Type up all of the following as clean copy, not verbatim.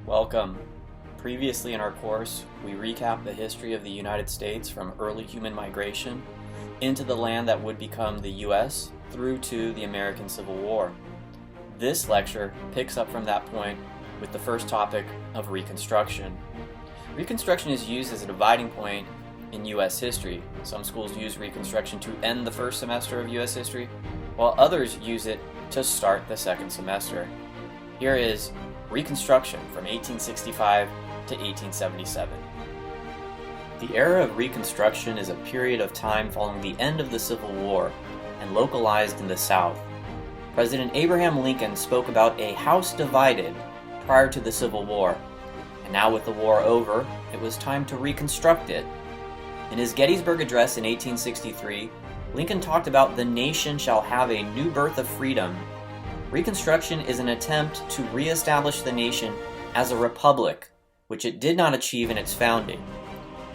Welcome. Previously in our course, we recapped the history of the United States from early human migration into the land that would become the U.S. through to the American Civil War. This lecture picks up from that point with the first topic of Reconstruction. Reconstruction is used as a dividing point in U.S. history. Some schools use Reconstruction to end the first semester of U.S. history, while others use it to start the second semester. Here is Reconstruction from 1865 to 1877. The era of Reconstruction is a period of time following the end of the Civil War and localized in the South. President Abraham Lincoln spoke about a house divided prior to the Civil War, and now with the war over, it was time to reconstruct it. In his Gettysburg Address in 1863, Lincoln talked about the nation shall have a new birth of freedom. Reconstruction is an attempt to re-establish the nation as a republic, which it did not achieve in its founding.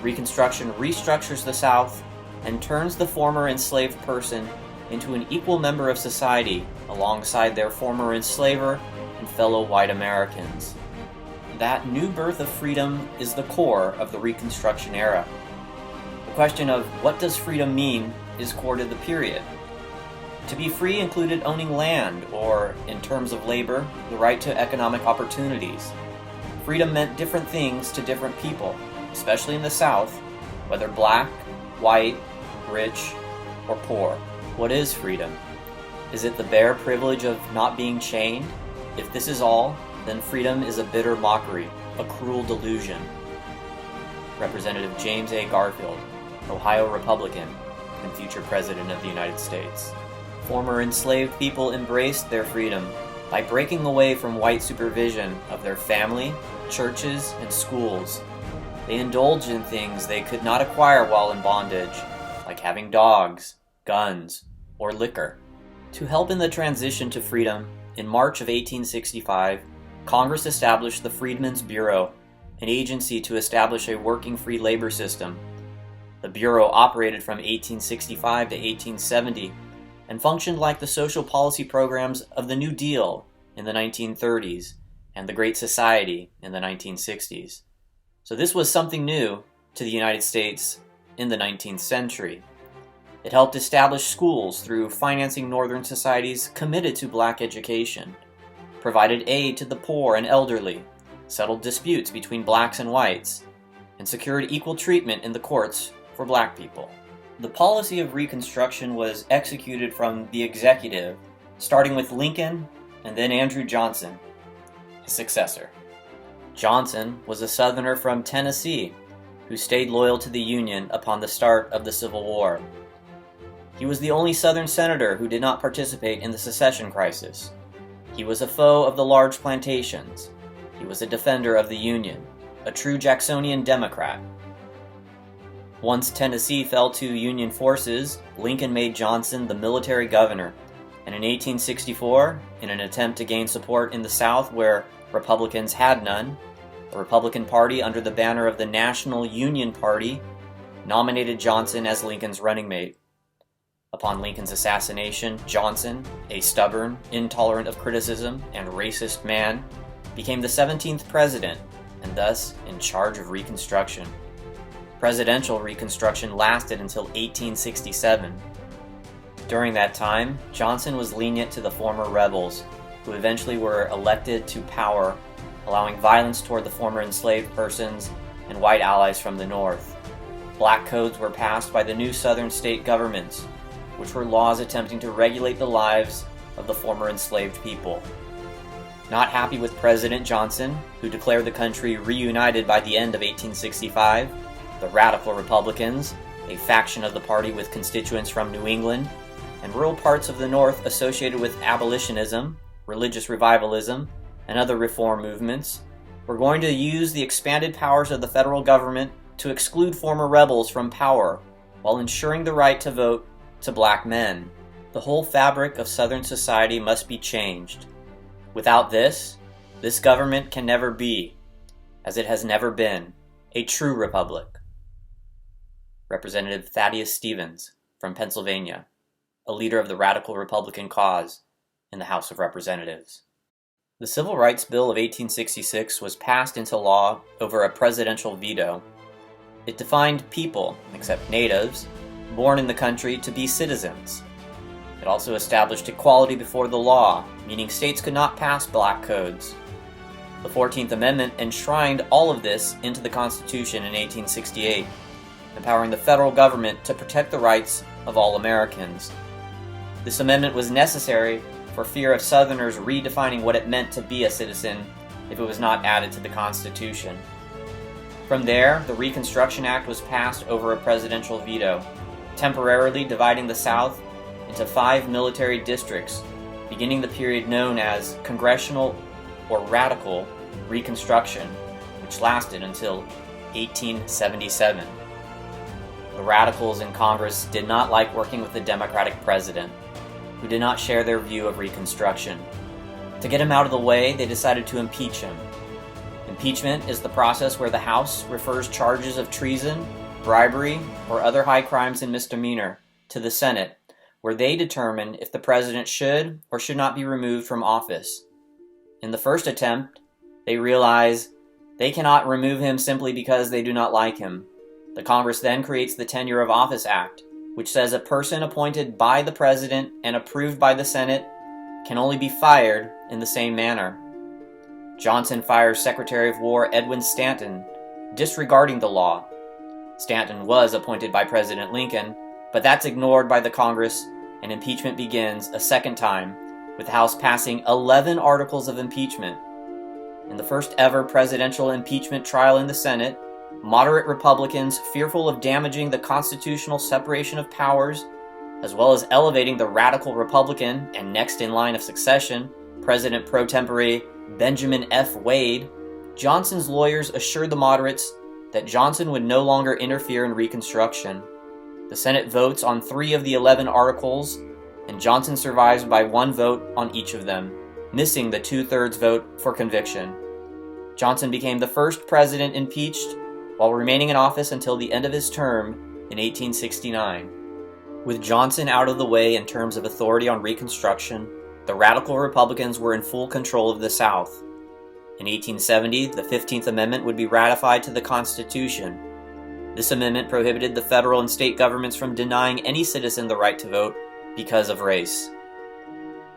Reconstruction restructures the South and turns the former enslaved person into an equal member of society alongside their former enslaver and fellow white Americans. That new birth of freedom is the core of the Reconstruction era. The question of what does freedom mean is core to the period. To be free included owning land, or, in terms of labor, the right to economic opportunities. Freedom meant different things to different people, especially in the South, whether black, white, rich, or poor. What is freedom? Is it the bare privilege of not being chained? If this is all, then freedom is a bitter mockery, a cruel delusion. Representative James A. Garfield, Ohio Republican and future President of the United States. Former enslaved people embraced their freedom by breaking away from white supervision of their family, churches, and schools. They indulged in things they could not acquire while in bondage, like having dogs, guns, or liquor. To help in the transition to freedom, in March of 1865, Congress established the Freedmen's Bureau, an agency to establish a working free labor system. The Bureau operated from 1865 to 1870 and functioned like the social policy programs of the New Deal in the 1930s and the Great Society in the 1960s. So this was something new to the United States in the 19th century. It helped establish schools through financing Northern societies committed to black education, provided aid to the poor and elderly, settled disputes between blacks and whites, and secured equal treatment in the courts for black people. The policy of Reconstruction was executed from the executive, starting with Lincoln and then Andrew Johnson, his successor. Johnson was a Southerner from Tennessee who stayed loyal to the Union upon the start of the Civil War. He was the only Southern senator who did not participate in the secession crisis. He was a foe of the large plantations. He was a defender of the Union, a true Jacksonian Democrat. Once Tennessee fell to Union forces, Lincoln made Johnson the military governor, and in 1864, in an attempt to gain support in the South where Republicans had none, the Republican Party, under the banner of the National Union Party, nominated Johnson as Lincoln's running mate. Upon Lincoln's assassination, Johnson, a stubborn, intolerant of criticism, and racist man, became the 17th president, and thus in charge of Reconstruction. Presidential Reconstruction lasted until 1867. During that time, Johnson was lenient to the former rebels, who eventually were elected to power, allowing violence toward the former enslaved persons and white allies from the North. Black codes were passed by the new Southern state governments, which were laws attempting to regulate the lives of the former enslaved people. Not happy with President Johnson, who declared the country reunited by the end of 1865, the Radical Republicans, a faction of the party with constituents from New England, and rural parts of the North associated with abolitionism, religious revivalism, and other reform movements, were going to use the expanded powers of the federal government to exclude former rebels from power, while ensuring the right to vote to black men. The whole fabric of Southern society must be changed. Without this government can never be, as it has never been, a true republic. Representative Thaddeus Stevens from Pennsylvania, a leader of the radical Republican cause in the House of Representatives. The Civil Rights Bill of 1866 was passed into law over a presidential veto. It defined people, except natives, born in the country to be citizens. It also established equality before the law, meaning states could not pass black codes. The 14th Amendment enshrined all of this into the Constitution in 1868, empowering the federal government to protect the rights of all Americans. This amendment was necessary for fear of Southerners redefining what it meant to be a citizen if it was not added to the Constitution. From there, the Reconstruction Act was passed over a presidential veto, temporarily dividing the South into 5 military districts, beginning the period known as Congressional or Radical Reconstruction, which lasted until 1877. The Radicals in Congress did not like working with the Democratic president, who did not share their view of Reconstruction. To get him out of the way, they decided to impeach him. Impeachment is the process where the House refers charges of treason, bribery, or other high crimes and misdemeanor to the Senate, where they determine if the president should or should not be removed from office. In the first attempt, they realize they cannot remove him simply because they do not like him. The Congress then creates the Tenure of Office Act, which says a person appointed by the President and approved by the Senate can only be fired in the same manner. Johnson fires Secretary of War Edwin Stanton, disregarding the law. Stanton was appointed by President Lincoln, but that's ignored by the Congress, and impeachment begins a second time, with the House passing 11 articles of impeachment. In the first ever presidential impeachment trial in the Senate, moderate Republicans, fearful of damaging the constitutional separation of powers, as well as elevating the radical Republican and next in line of succession, President pro tempore Benjamin F. Wade, Johnson's lawyers assured the moderates that Johnson would no longer interfere in Reconstruction. The Senate votes on 3 of the 11 articles, and Johnson survives by 1 vote on each of them, missing the 2/3 vote for conviction. Johnson became the first president impeached while remaining in office until the end of his term in 1869. With Johnson out of the way in terms of authority on Reconstruction, the radical Republicans were in full control of the South. In 1870, the 15th Amendment would be ratified to the Constitution. This amendment prohibited the federal and state governments from denying any citizen the right to vote because of race.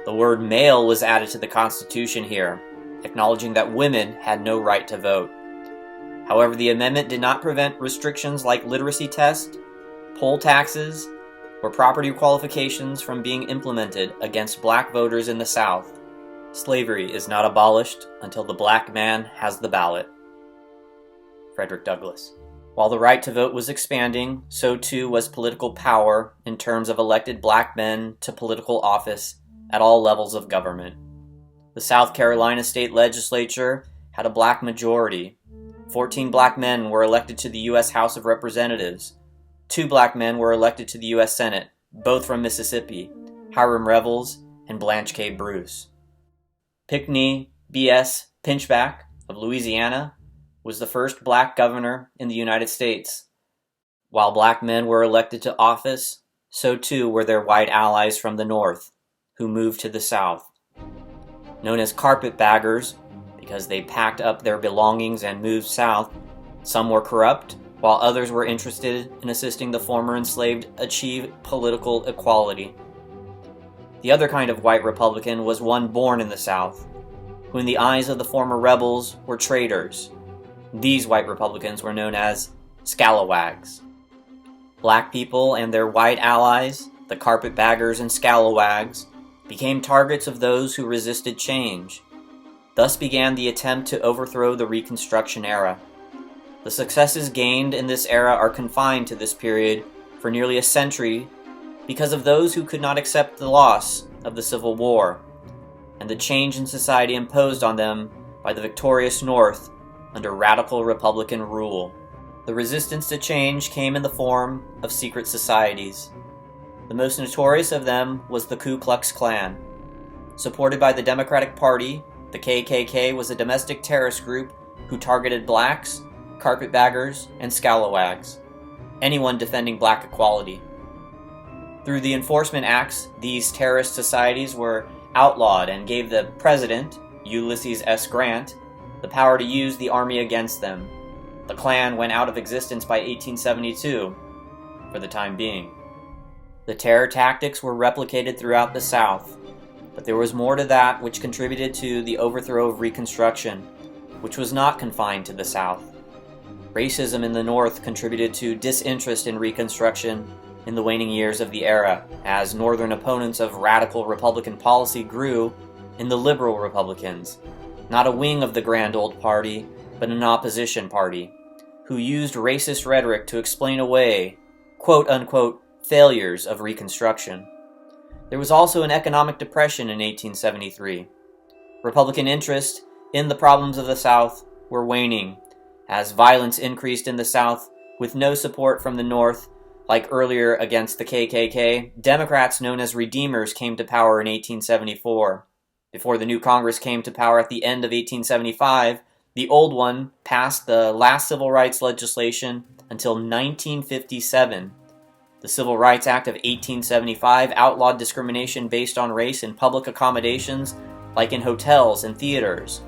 The word male was added to the Constitution here, acknowledging that women had no right to vote. However, the amendment did not prevent restrictions like literacy tests, poll taxes, or property qualifications from being implemented against black voters in the South. Slavery is not abolished until the black man has the ballot. Frederick Douglass. While the right to vote was expanding, so too was political power in terms of elected black men to political office at all levels of government. The South Carolina state legislature had a black majority. 14 black men were elected to the U.S. House of Representatives. 2 black men were elected to the U.S. Senate, both from Mississippi, Hiram Revels and Blanche K. Bruce. Pinckney B.S. Pinchback of Louisiana was the first black governor in the United States. While black men were elected to office, so too were their white allies from the North, who moved to the South. Known as carpetbaggers, because they packed up their belongings and moved south, some were corrupt, while others were interested in assisting the former enslaved achieve political equality. The other kind of white Republican was one born in the South, who in the eyes of the former rebels were traitors. These white Republicans were known as scalawags. Black people and their white allies, the carpetbaggers and scalawags, became targets of those who resisted change. Thus began the attempt to overthrow the Reconstruction era. The successes gained in this era are confined to this period for nearly a century because of those who could not accept the loss of the Civil War and the change in society imposed on them by the victorious North under radical Republican rule. The resistance to change came in the form of secret societies. The most notorious of them was the Ku Klux Klan. Supported by the Democratic Party, the KKK was a domestic terrorist group who targeted blacks, carpetbaggers, and scalawags, anyone defending black equality. Through the enforcement acts, these terrorist societies were outlawed and gave the president, Ulysses S. Grant, the power to use the army against them. The Klan went out of existence by 1872, for the time being. The terror tactics were replicated throughout the South, but there was more to that which contributed to the overthrow of Reconstruction, which was not confined to the South. Racism in the North contributed to disinterest in Reconstruction in the waning years of the era, as Northern opponents of radical Republican policy grew in the liberal Republicans, not a wing of the Grand Old Party, but an opposition party, who used racist rhetoric to explain away quote-unquote failures of Reconstruction. There was also an economic depression in 1873. Republican interest in the problems of the South were waning, as violence increased in the South with no support from the North. Like earlier against the KKK, Democrats known as Redeemers came to power in 1874. Before the new Congress came to power at the end of 1875, the old one passed the last civil rights legislation until 1957. The Civil Rights Act of 1875 outlawed discrimination based on race in public accommodations, like in hotels and theaters.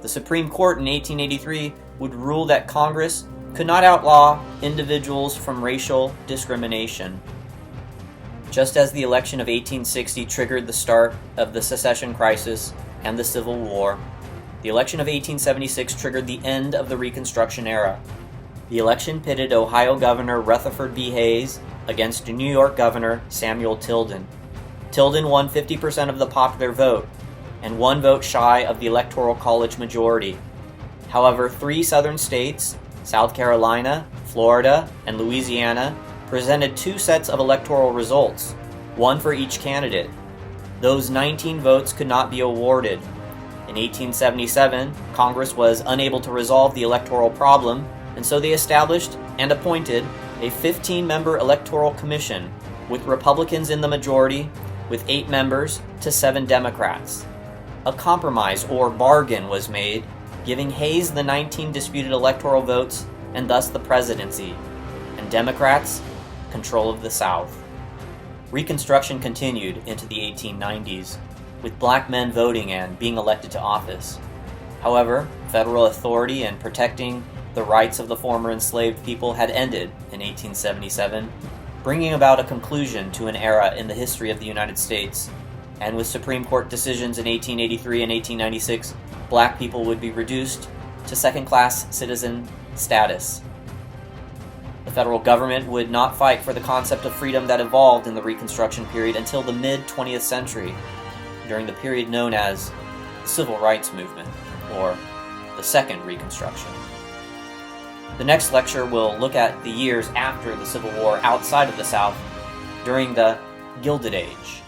The Supreme Court in 1883 would rule that Congress could not outlaw individuals from racial discrimination. Just as the election of 1860 triggered the start of the secession crisis and the Civil War, the election of 1876 triggered the end of the Reconstruction era. The election pitted Ohio Governor Rutherford B. Hayes against New York Governor Samuel Tilden. Tilden won 50% of the popular vote, and 1 vote shy of the Electoral College majority. However, 3 southern states, South Carolina, Florida, and Louisiana, presented 2 sets of electoral results, 1 for each candidate. Those 19 votes could not be awarded. In 1877, Congress was unable to resolve the electoral problem, and so they established and appointed a 15-member electoral commission with Republicans in the majority, with 8 members to 7 Democrats. A compromise or bargain was made, giving Hayes the 19 disputed electoral votes and thus the presidency, and Democrats control of the South. Reconstruction continued into the 1890s, with black men voting and being elected to office. However, federal authority in protecting the rights of the former enslaved people had ended in 1877, bringing about a conclusion to an era in the history of the United States. And with Supreme Court decisions in 1883 and 1896, black people would be reduced to second-class citizen status. The federal government would not fight for the concept of freedom that evolved in the Reconstruction period until the mid-20th century, during the period known as the Civil Rights Movement, or the Second Reconstruction. The next lecture will look at the years after the Civil War outside of the South during the Gilded Age.